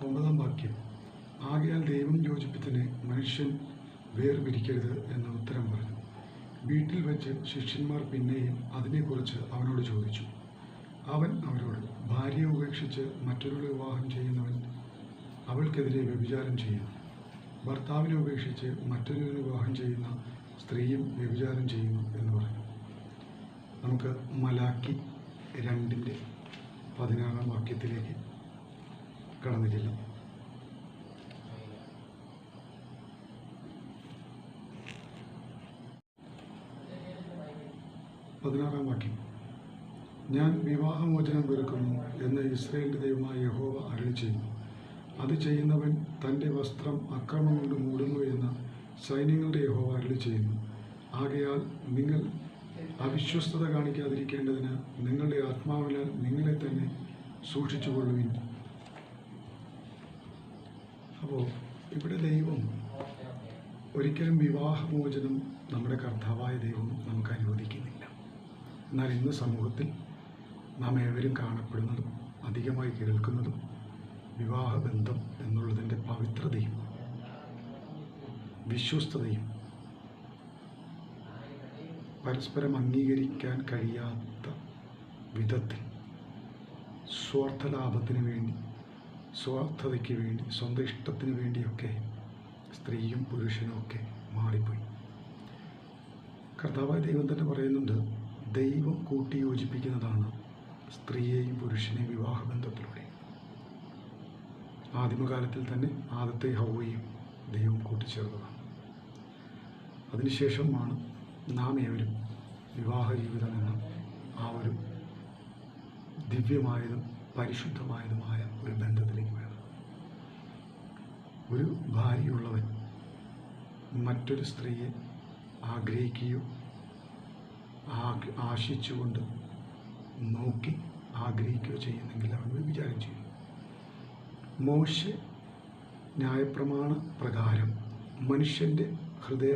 9-ാം വാക്യം. ആകയാൽ ദൈവം യോജിപ്പിച്ചതിനെ മനുഷ്യൻ വേർപിരിക്കരുത് എന്ന് ഉത്തരം പറഞ്ഞു. വീട്ടിൽ വെച്ച് ശിഷ്യന്മാർ പിന്നെയും അതിനെക്കുറിച്ച് അവനോട് ചോദിച്ചു. അവൻ അവരോട്, ഭാര്യയെ ഉപേക്ഷിച്ച് മറ്റൊരു വിവാഹം ചെയ്യുന്നവൻ അവൾക്കെതിരെ വ്യഭിചാരം ചെയ്യുന്നു. ഭർത്താവിനെ ഉപേക്ഷിച്ച് മറ്റൊരു വിവാഹം ചെയ്യുന്ന സ്ത്രീയും വ്യഭിചാരം ചെയ്യുന്നു എന്ന് പറഞ്ഞു. നമുക്ക് മലാക്കി 2:16 വാക്യത്തിലേക്ക് കടന്നു ചെല്ലാം. വാക്യം. ഞാൻ വിവാഹമോചനം വെറുക്കുന്നു എന്ന് ഇസ്രായേലിന്റെ ദൈവമായ യഹോവ അരുളിച്ചെയ്യുന്നു. അത് ചെയ്യുന്നവൻ തൻ്റെ വസ്ത്രം അക്രമം കൊണ്ട് മൂടുന്നു എന്ന് സൈന്യങ്ങളുടെ യഹോവ അരുളിച്ചെയ്യുന്നു. ആകയാൽ നിങ്ങൾ അവിശ്വസ്തത കാണിക്കാതിരിക്കേണ്ടതിന് നിങ്ങളുടെ ആത്മാവിനാൽ നിങ്ങളെ തന്നെ സൂക്ഷിച്ചുകൊള്ളുവിൻ. അപ്പോൾ ഇവിടെ ദൈവം ഒരിക്കലും വിവാഹമോചനം നമ്മുടെ കർത്താവായ ദൈവം നമുക്ക് അനുവദിക്കുന്നില്ല. എന്നാൽ ഇന്ന് സമൂഹത്തിൽ നാം ഏവരും കാണപ്പെടുന്നതും അധികമായി കേൾക്കുന്നതും വിവാഹബന്ധം എന്നുള്ളതിൻ്റെ പവിത്രതയും വിശ്വസ്തതയും പരസ്പരം അംഗീകരിക്കാൻ കഴിയാത്ത വിധത്തിൽ സ്വാർത്ഥലാഭത്തിന് വേണ്ടി, സ്വാർത്ഥതയ്ക്ക് വേണ്ടി, സ്വന്തം ഇഷ്ടത്തിന് വേണ്ടിയൊക്കെ സ്ത്രീയും പുരുഷനും ഒക്കെ മാറിപ്പോയി. കർത്താവായ ദൈവം തന്നെ പറയുന്നുണ്ട്, ദൈവം കൂട്ടി യോജിപ്പിക്കുന്നതാണ് സ്ത്രീയെയും പുരുഷനെയും വിവാഹബന്ധത്തിലൂടെ. ആദിമകാലത്തിൽ തന്നെ ആദത്തെ ഹവ്വയും ദൈവം കൂട്ടിച്ചേർന്നതാണ്. അതിനുശേഷമാണ് നാം ഏവരും വിവാഹ ജീവിതം എന്ന ആ ഒരു ദിവ്യമായതും പരിശുദ്ധമായതുമായ ഒരു ബന്ധത്തിലേക്ക് വരുന്നത്. ഒരു ഭാര്യയുള്ളവൻ മറ്റൊരു സ്ത്രീയെ ആഗ്രഹിക്കുകയോ ആശിച്ചുകൊണ്ട് നോക്കി ആഗ്രഹിക്കുകയോ ചെയ്യുന്നെങ്കിൽ അവൻ വ്യഭിചാരം ചെയ്യും. മോശെ ന്യായപ്രമാണ പ്രകാരം മനുഷ്യൻ്റെ ഹൃദയ